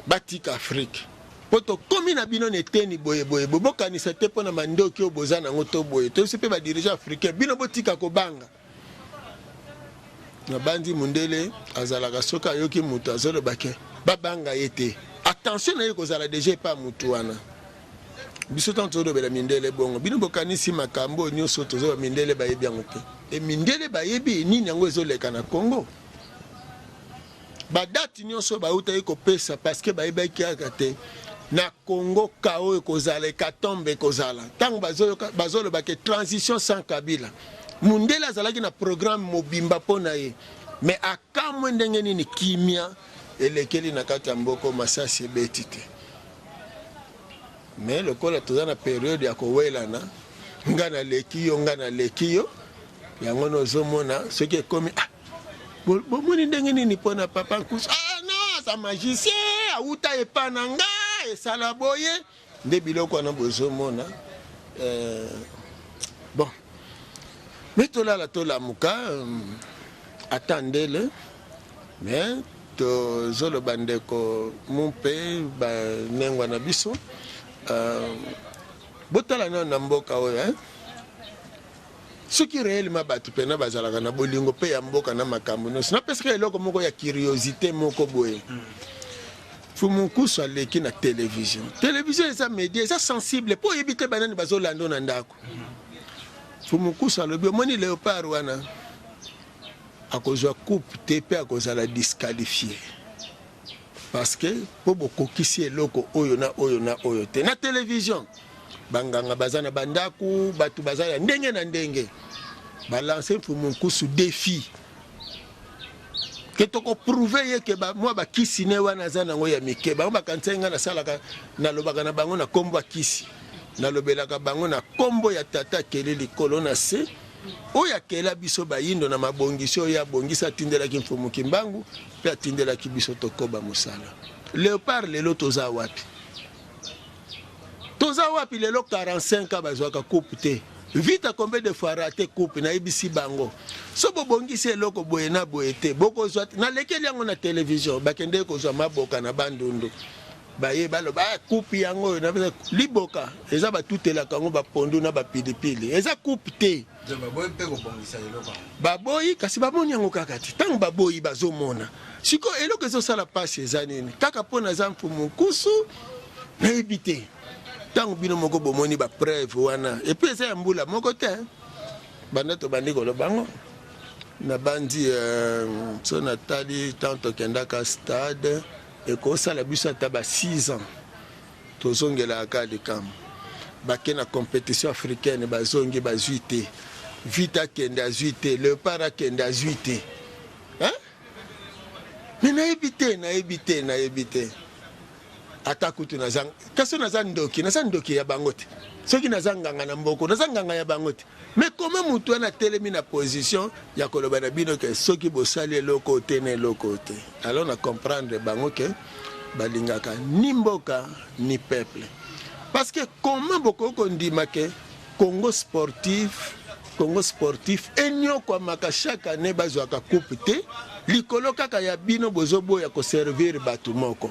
batika Afrique po tokomi na bino neteni boye bokanisa te mpona mandoki oyo boza nango to boye toyosi mpe badirigant africain bino botika kobanga na bandi mundele azalaka soki ayoki moto azolobake babanga ye te attention na ye kozala deja epa mutu wana biso ntango tozolobela mindele bongo bino bokanisi makambo nyonso tozoba mindele bayebi yango te e mindele bayebi nini yango ezoleka na Congo badati nyonso bauta ye kopesa parceke bayebaki kaka te na Congo kao ekozala ekatombe ekozala ntango bazolobake transition sans Kabila mundele azalaki na programme mobimba mpo na ye mais akamwe ndenge nini kimia elekeli na kati ya mboko masasi ebeti te mais lokola toza na periode ya kowelana nga na leki yo yango nozomona soki ekomi bomoni ndenge nini mpona papa Nkusu non sa magicien auta epa na nga esala boye nde biloko wana bozomona bon mais tolala tolamuka atandele mais tozoloba ndeko mumpe banengwa na biso botala nao na mboka oyo soki réellement bato pena bazalaka na bolingo mpe ya mboka na makambo nyonso napesaka eloko moko ya curiosité moko boye Fumukusu aleki na télévision eza média eza sensible mpo oyebi te banani bazolanda na ndako Fumukusu alobi omoni léopard wana akozwa coupe te mpe akozala disqualifié parce que mpo bokokisi eloko oyo na oyo na oyo te na télévision banganga baza na bandako bato baza ya ndenge na ndenge balance Fumukusu défi ke tokoprouve ye ke mwa bakisi ne wana aza nango ya mike bango bakanisa nga nasalaka nalobaka na bango na kombo akisi nalobelaka bango na kombo ya tata kele likolo na se oyo akela biso bayindo na mabongisi oyo abongisi atindelaki Mfumuki Mbangu mpe atindelaki biso tokoba mosala léopard lelo toza wapi lelo 45 bazwaka coupe te vite combien de fois raté coupe na ibisi bango so bobongisi eloko boye na boye te bokozwa na lekeli yango na télévision bakende kozwa maboka na bandundu baye baloba coupe yango na liboka eza batutelaka yango bapondu na bapilipili eza coupe te baboyi kasi bamoni yango kaka te ntango baboyi bazomona siko eloko ezosala pasi eza nini kaka mpona za Mfumukusu nayebi te ntango bino moko bomoni bapreuve wana epuis eza ya mbula moko te banda tobandi koloba bango na bandi so natali ntango tokendaka stade ekosala biso ata ba 6 ans tozongelaka likambo bake na compétition africaine bazongi bazwi te vite akende azwi te léopard akende azwi te me nayebi te ata kutu nazanga kasi naza ndoki ya bango te soki naza nganga na mboko naza nganga ya bango te mais kome mutu wana telemi na position ya koloba na bino ke soki bosali eloko te na eloko te alors na comprendre bango ke balingaka ni mboka ni peuple parce que comment bokoko ndima ke Congo sportif enyokwamaka chaque année bazwaka coupe te likolo kaka ya bino bozoboya koservir bato moko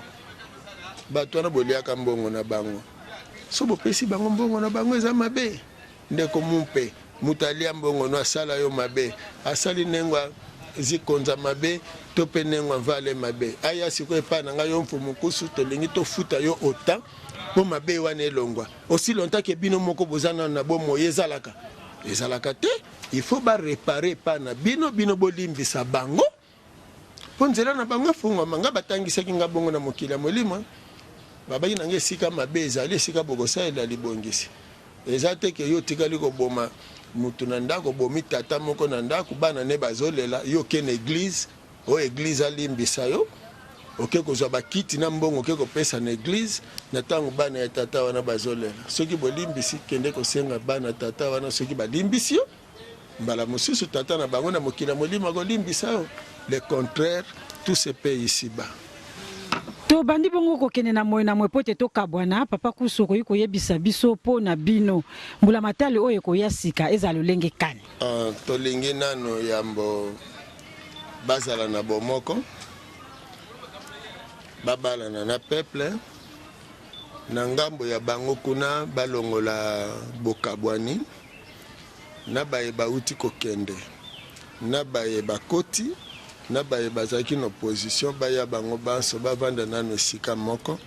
bato wana boliaka mbongo na bango so bopesi bango mbongo na bango eza mabe ndeko mumpe mutu alia mbongo no asala yo mabe asali nengwa zikonza mabe to mpe nengwa vale mabe aya sikoyo epai na ngai yo Mfumukusu tolingi tofuta yo ota mpo mabe wana elongwa aussi longtemps ke bino moko boza nano na bomoi ezalaka te il faut barepare epai na bino bolimbisa bango mpo nzela na bango efungwama nga batangisaki nga bongo na mokili ya molimo babaki na nga esika mabe ezali esika bokosalela libongisi eza te ke yo tikali koboma mutu na ndako bomi tata moko na ndako bana ne bazolela yo ke na église o église alimbisa yo oke kozwa bakiti na mbongo oke kopesa na église na ntango bana ya tata wana bazolela soki bolimbisi kende kosenga bana tata wana soki balimbisi yo mbala mosusu tata na bango na mokili ya molimo akolimbisa yo. Le contraire tout se paye ici-bas. To bandi bongo kokene na mwe po te to kabwana papa kuso ko yebisa biso po na bino mbula matali oyo ko yasika eza lolenge kane. To lingi nano yambo bazala na bomoko babala na peuple na ngambo ya bango kuna balongola bokabwani na baye bauti kokende na baye bakoti na baye bazaki na opposition baya bango banso bavanda nano esika moko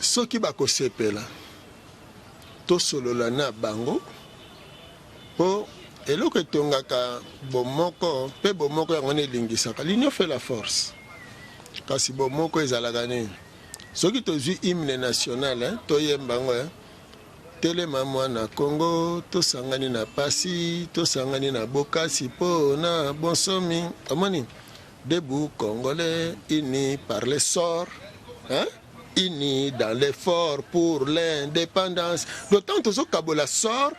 soki bakosepela tosolola na bango po eloko etongaka bomoko pe bomoko yango nelingisaka l'union fait la force kasi bomoko ezalaka nini soki tozwi hymne national toyemba ngo telema mwana Congo tosangani na pasi tosangani na bokasi po na bonsomi amoni debout congolais unis par les sorts unis dans l'effort pour l'indépendance d'autant tozo kabola sort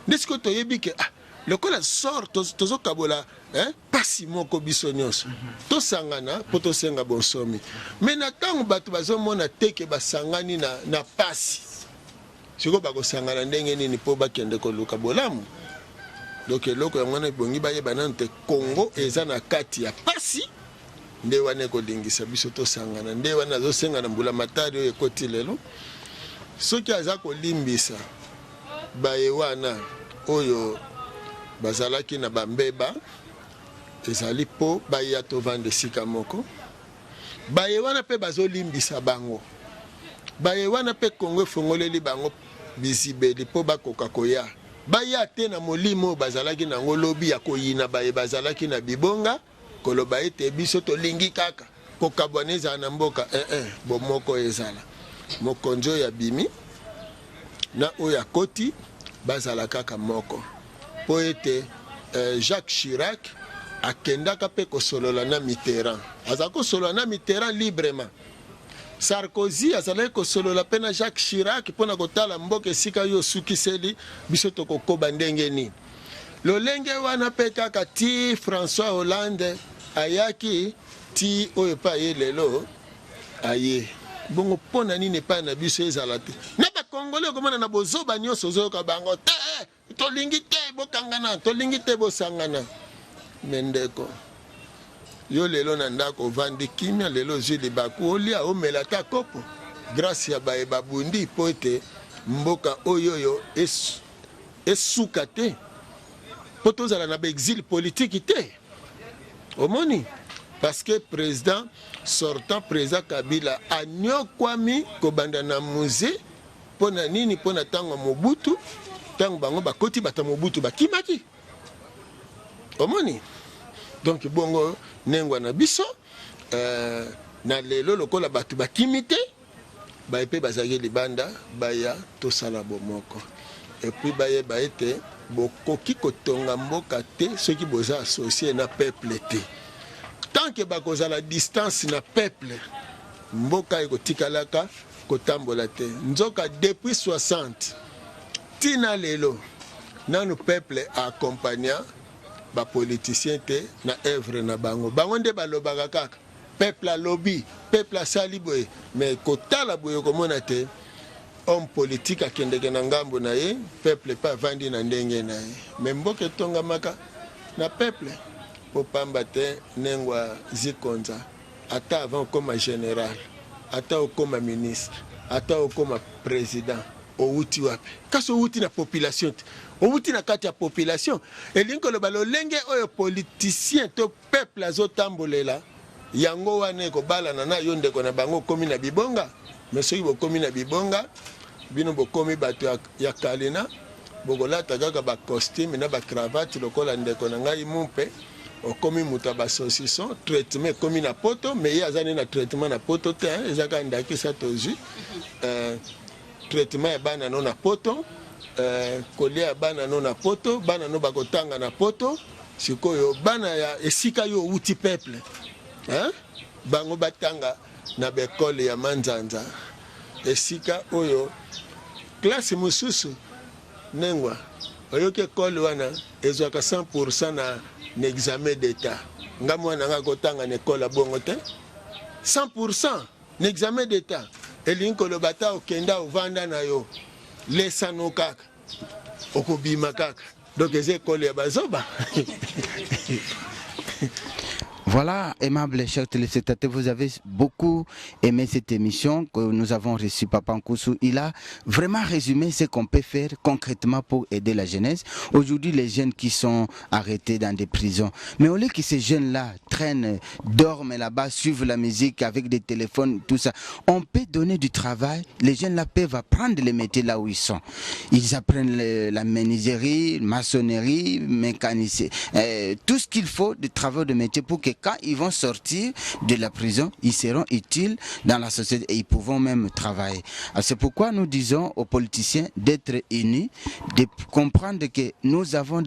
ndesiko toyebi ke lokola sort tozo kabola pasi moko biso nyonso tosangana po tosenga bonsomi mais na tango bato bazomona teke basangani na pasi siko bakosangana ndenge nini po bakende koluka bolamu donc eloko yango wana ebongi bayeba nano te Congo eza na kati ya pasi nde wana ekolingisa biso tosangana nde wana azosengana mbula matari oyo ekoti lelo soki aza kolimbisa baye wana oyo bazalaki na bambeba ezali po baya tovanda esika moko baye wana mpe bazolimbisa bango baye wana mpe Congo efongoleli bango bizibeli po bakoka koya baya te na molimo bazalaki nango lobi ya koyina baye bazalaki na bibonga koloba ete biso tolingi kaka kokabwana ezala na mboka bomoko ezala mokonzi oyo abimi na oyo akoti bazala kaka moko po ete Jacques Chirac akendaka mpe kosolola na Mitterrand aza kosolola na Mitterrand librement Sarkozy azalaki kosolola mpe na Jacques Chirac mpona kotala mboka esika yo sukiseli biso tokokoba ndenge nini lolenge wana mpe kaka ti François Hollande ayaki ti oyo pa ye lelo aye bongo mpona nini epai na biso ezala te na bakongole okomona na bozoba nyonso ozoyoka bango te tolingi te bokangana tolingi te bosangana mendeko yo lelo na ndako ovandi kimia lelo ozwi libaku olia omela ta kopo grâce ya baye babundi po ete mboka oyo esuka te po tozala na baexil politique te omoni parce que président sortant président Kabila anyokwami kobanda na musée mpona nini mpona ntango Mobutu ntango bango bakoti bata Mobutu bakimaki omoni donc bongo nengwa na biso na lelo lokola bato bakimi te baye mpe bazalaki libanda baya tosala bomoko epuis bayeba ete bokoki kotonga mboka te soki boza associe na peuple te tant que bakozala distance na peuple mboka ekotikalaka kotambola te nzoka depuis 60 tina lelo nanu peuple accompagna bapoliticien te na œuvre na bango bango nde balobaka kaka peuple alobi peuple asali boye mais kotala boye komona te homme politique akendeke na ngambo na ye peuple pa avandi na ndenge na ye mais mboka etongamaka na peuple po pamba te nengwa Zikonza ata avant okoma général ata okoma ministre ata okoma président outi wapi kasi outi na population te outi na kati ya population elingi koloba lolenge oyo politicien to peuple azotambolela yango wana ekobalana na yo ndeko na bango komi na bibonga mais soki bokomi na bibonga bino bokomi bato ya kalena bokolata kaka bacostume na bacravate lokola ndeko na ngai mumpe okomi moto ya basaucisson traitement ekomi na poto mais ye aza ne na traitement na poto te ezaka ndakisa tozwi traitement ya bana no na poto kolia bana no na poto, bana no bakotanga na poto, sikoyo bana ya esika yo uti peuple. Bango batanga na bekole ya Manzanza. Esika oyo classe mususu nengwa oyoke kole wana ezwaka 100% na examen d'état. Nga mwana nga kotanga na école bongo te. 100% na examen d'état. Elinkolo bata okenda ovanda na yo. Lesano kaka. Okobima kaka. Donc eze école ya bazoba. Voilà, aimables chers téléspectateurs, vous avez beaucoup aimé cette émission que nous avons reçue Papa Nkusu. Il a vraiment résumé ce qu'on peut faire concrètement pour aider la jeunesse. Aujourd'hui, les jeunes qui sont arrêtés dans des prisons. Mais au lieu que ces jeunes-là traînent, dorment là-bas, suivent la musique avec des téléphones, tout ça, on peut donner du travail. Les jeunes là peuvent apprendre les métiers là où ils sont. Ils apprennent la menuiserie, maçonnerie, mécanicien, tout ce qu'il faut de travaux de métier pour que quand ils vont sortir de la prison, ils seront utiles dans la société et ils pourront même travailler. C'est pourquoi nous disons aux politiciens d'être unis, de comprendre que nous avons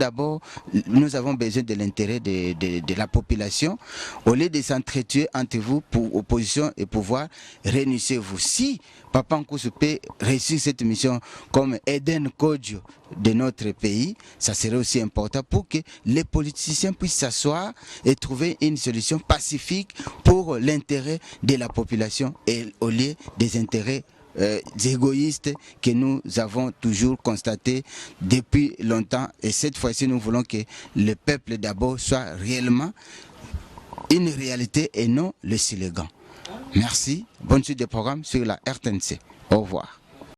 besoin de l'intérêt de la population. Au lieu de s'entretuer entre vous pour opposition et pouvoir, réunissez-vous. Si Papa Nkusu peut réussir cette mission comme Eden Kodjo de notre pays, ça serait aussi important pour que les politiciens puissent s'asseoir et trouver une solution pacifique pour l'intérêt de la population et au lieu des intérêts égoïstes que nous avons toujours constatés depuis longtemps. Et cette fois-ci, nous voulons que le peuple d'abord soit réellement une réalité et non le slogan. Merci. Bonne suite des programmes sur la RTNC. Au revoir.